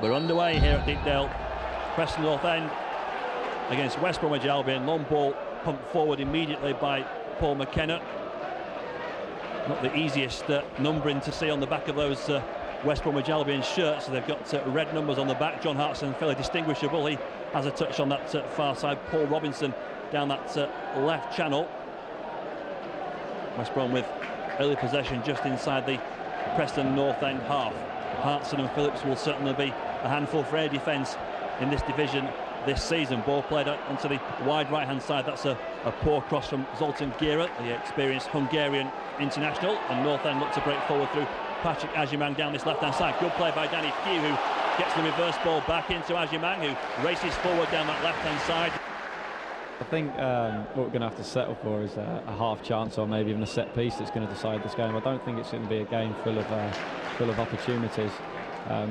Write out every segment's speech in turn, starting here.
We're underway here at Deepdale, Preston North End against West Bromwich Albion. Long ball pumped forward immediately by Paul McKenna. Not the easiest numbering to see on the back of those West Bromwich Albion shirts. So they've got red numbers on the back. John Hartson, fairly distinguishable. He has a touch on that far side. Paul Robinson down that left channel. West Brom with early possession just inside the Preston North End half. Hartson and Phillips will certainly be a handful for air defence in this division this season. Ball played out onto the wide right-hand side. That's a poor cross from Zoltan Gira, the experienced Hungarian international. And North End look to break forward through Patrick Agyemang down this left-hand side. Good play by Danny Pugh, who gets the reverse ball back into Agyemang, who races forward down that left-hand side. I think what we're going to have to settle for is a half chance or maybe even a set piece that's going to decide this game. I don't think it's going to be a game full of opportunities.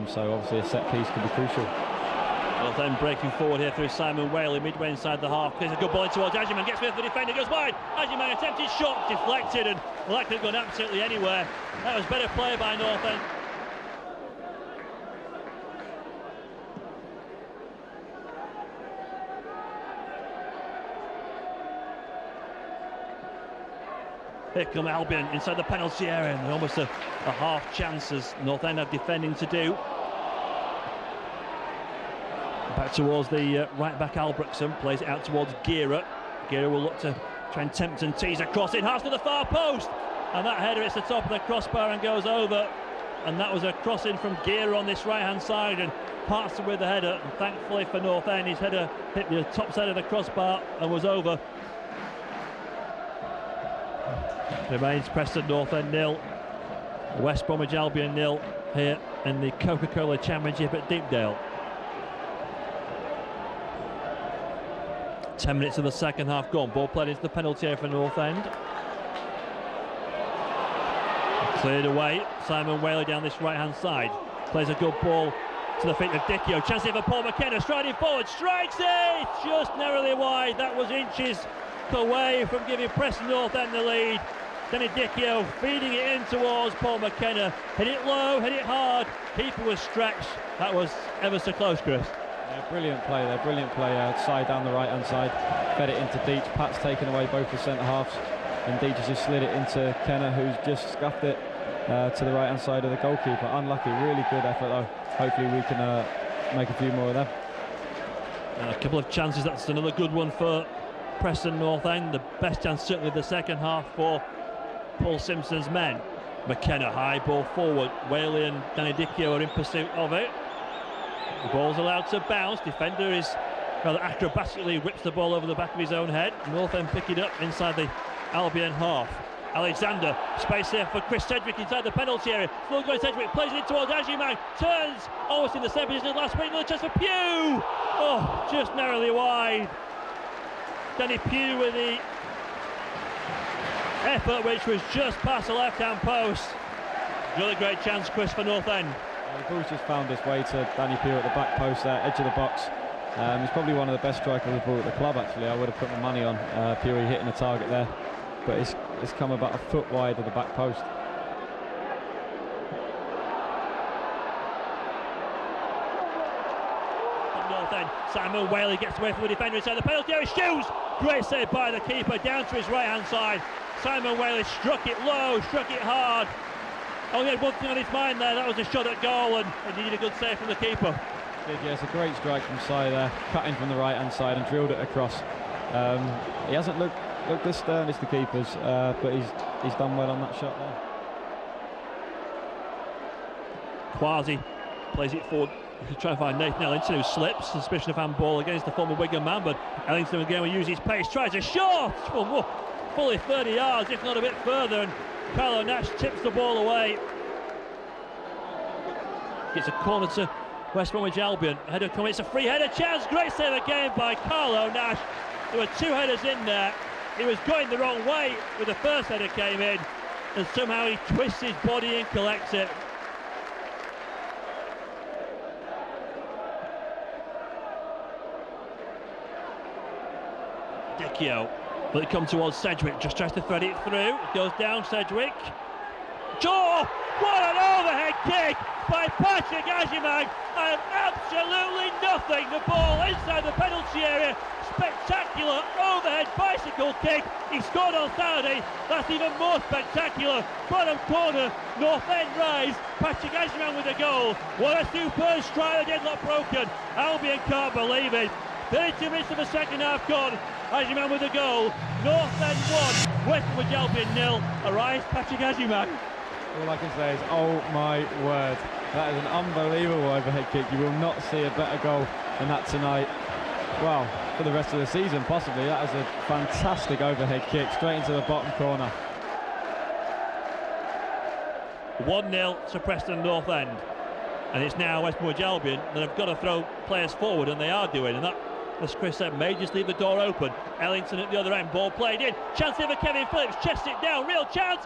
So obviously a set piece could be crucial. Well, then breaking forward here through Simon Whaley, midway inside the half. There's a good ball in towards Agyemang, gets with the defender, goes wide. Agyemang attempted shot, deflected, and well, that could have gone absolutely anywhere. That was better play by North End. Here come Albion inside the penalty area, and almost a half chance as North End have defending to do. Back towards the right back Albrechtsen, plays it out towards Gira. Gira will look to try and tempt and tease a cross in, Hartson to the far post, and that header hits the top of the crossbar and goes over. And that was a cross in from Gira on this right hand side, and Hartson with the header, and thankfully for North End his header hit the top side of the crossbar and was over. Remains Preston North End 0, West Bromwich Albion 0 here in the Coca-Cola Championship at Deepdale. 10 minutes of the second half gone. Ball played into the penalty area for North End. Cleared away. Simon Whaley down this right-hand side. Plays a good ball to the feet of Dicchio. Chance here for Paul McKenna, striding forward, strikes it! Just narrowly wide. That was inches away from giving Preston North End the lead. Danny Dicchio feeding it in towards Paul McKenna. Hit it low, hit it hard. Keeper was stretched. That was ever so close, Chris. Yeah, brilliant play there, brilliant play. Side down the right-hand side. Fed it into Deech. Pat's taken away both the centre-halves. And Deech has just slid it into Kenner, who's just scuffed it to the right-hand side of the goalkeeper. Unlucky, really good effort though. Hopefully we can make a few more of them. A couple of chances. That's another good one for Preston North End. The best chance certainly the second half for Paul Simpson's men. McKenna, high ball forward. Whaley and Danny Dicchio are in pursuit of it. The ball's allowed to bounce. Defender is rather acrobatically whips the ball over the back of his own head. North End pick it up inside the Albion half. Alexander, space here for Chris Sedgwick inside the penalty area. Still going Sedgwick, plays it towards Agyemang, turns almost in the same position as last week. Another chance for Pugh. Oh, just narrowly wide. Danny Pugh with the effort, which was just past the left-hand post. Really great chance, Chris, for North End. The ball's just found its way to Danny Pugh at the back post there, edge of the box. He's probably one of the best strikers of the ball at the club, actually. I would have put my money on Pugh hitting the target there. But it's come about a foot wide of the back post. North End, Simon Whaley gets away from the defender inside the penalty area, shoots! Great save by the keeper, down to his right-hand side. Simon Whaley struck it low, struck it hard. Only had one thing on his mind there, that was a shot at goal, and he needed a good save from the keeper. Yeah, it's a great strike from Si there, cutting from the right-hand side and drilled it across. He hasn't looked as stern as the keepers, but he's done well on that shot there. Quasi plays it forward. You can try and find Nathan Ellington, who slips. Suspicion of handball against the former Wigan man, but Ellington again will use his pace, tries a shot! Fully 30 yards, if not a bit further, and Carlo Nash tips the ball away. It's a corner to West Bromwich Albion. Header coming, it's a free header chance. Great save again by Carlo Nash. There were two headers in there. He was going the wrong way when the first header came in, and somehow he twists his body and collects it. Dicchio, will it come towards Sedgwick, just tries to thread it through, it goes down Sedgwick. Oh, what an overhead kick by Patrick Agyemang, and absolutely nothing. The ball inside the penalty area. Spectacular overhead bicycle kick. He scored on Saturday. That's even more spectacular. Bottom corner, North End rise. Patrick Agyemang with a goal. What a superb strike, the deadlock broken. Albion can't believe it. 32 minutes of the second half gone. Agyemang with a goal. North End 1, West Bromwich Albion 0. Arise Patrick Agyemang. All I can say is, oh my word, that is an unbelievable overhead kick. You will not see a better goal than that tonight. Well, for the rest of the season, possibly. That is a fantastic overhead kick straight into the bottom corner. 1-0 to Preston North End, and it's now West Bromwich Albion that have got to throw players forward, and they are doing, and that, as Chris said, may just leave the door open. Ellington at the other end, ball played in, chance here for Kevin Phillips, chests it down, real chance,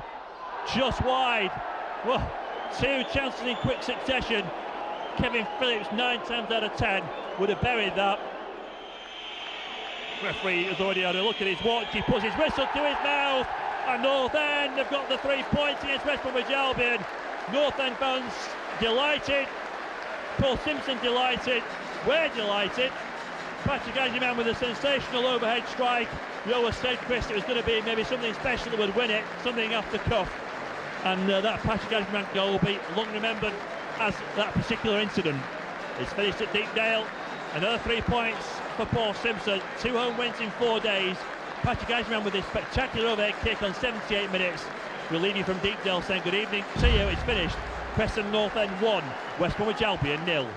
just wide. Well, two chances in quick succession. Kevin Phillips 9 times out of 10 would have buried that. Referee has already had a look at his watch, he puts his whistle to his mouth, and North End have got the 3 points against West Bromwich Albion. North End fans delighted, Paul Simpson delighted, we're delighted. Patrick Agyemang with a sensational overhead strike. You always said, Chris, it was going to be maybe something special that would win it, something off the cuff. And that Patrick Agyemang goal will be long remembered as that particular incident. It's finished at Deepdale. Another 3 points for Paul Simpson. 2 home wins in 4 days. Patrick Agyemang with a spectacular overhead kick on 78 minutes. We're leading from Deepdale saying good evening to you. It's finished. Preston North End 1, West Bromwich Albion 0.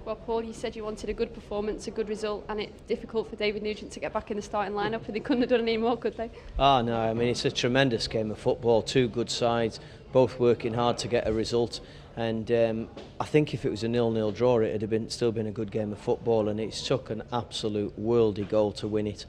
Well, Paul, you said you wanted a good performance, a good result, and it's difficult for David Nugent to get back in the starting lineup, and they couldn't have done any more, could they? Oh no, I mean, it's a tremendous game of football. 2 good sides, both working hard to get a result. And I think if it was a 0-0 draw, it would have still been a good game of football, and it's took an absolute worldy goal to win it.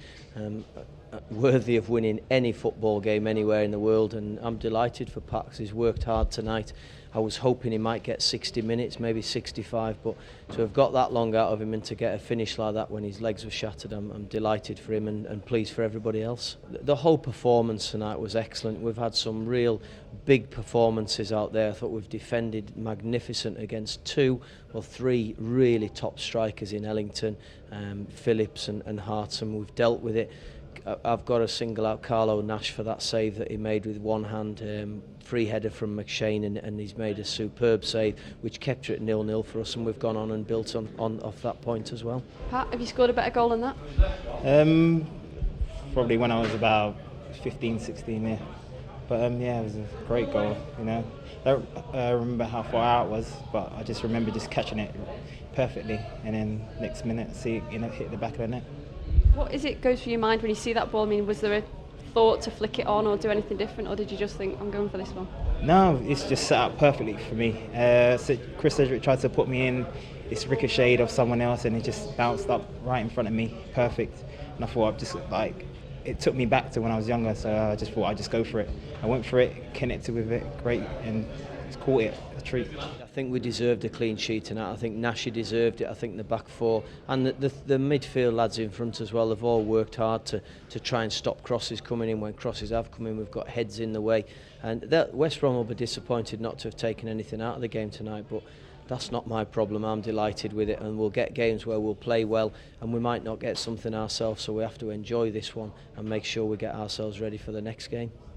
Worthy of winning any football game anywhere in the world, and I'm delighted for Pax. He's worked hard tonight. I was hoping he might get 60 minutes, maybe 65, but to have got that long out of him and to get a finish like that when his legs were shattered, I'm delighted for him and pleased for everybody else. The whole performance tonight was excellent. We've had some real big performances out there. I thought we've defended magnificent against 2 or 3 really top strikers in Ellington, Phillips and Hartson. We've dealt with it. I've got to single out Carlo Nash for that save that he made with one hand, free header from McShane, and he's made a superb save which kept it at 0-0 for us, and we've gone on and built on off that point as well. Pat, have you scored a better goal than that? Probably when I was about 15, 16, yeah. But yeah, it was a great goal, you know. I don't remember how far out it was, but I just remember just catching it perfectly, and then next minute see it, you know, hit the back of the net. What is it goes through your mind when you see that ball? I mean, was there a thought to flick it on or do anything different, or did you just think, I'm going for this one? No, it's just set up perfectly for me. So Chris Sedgwick tried to put me in, it's ricocheted off someone else, and it just bounced up right in front of me, perfect. And I thought, it took me back to when I was younger, so I just thought I'd just go for it. I went for it, connected with it, great, and just caught it, a treat. I think we deserved a clean sheet tonight. I think Nashi deserved it. I think the back 4 and the midfield lads in front as well have all worked hard to try and stop crosses coming in. When crosses have come in, we've got heads in the way, and West Brom will be disappointed not to have taken anything out of the game tonight, but that's not my problem. I'm delighted with it, and we'll get games where we'll play well and we might not get something ourselves, so we have to enjoy this one and make sure we get ourselves ready for the next game.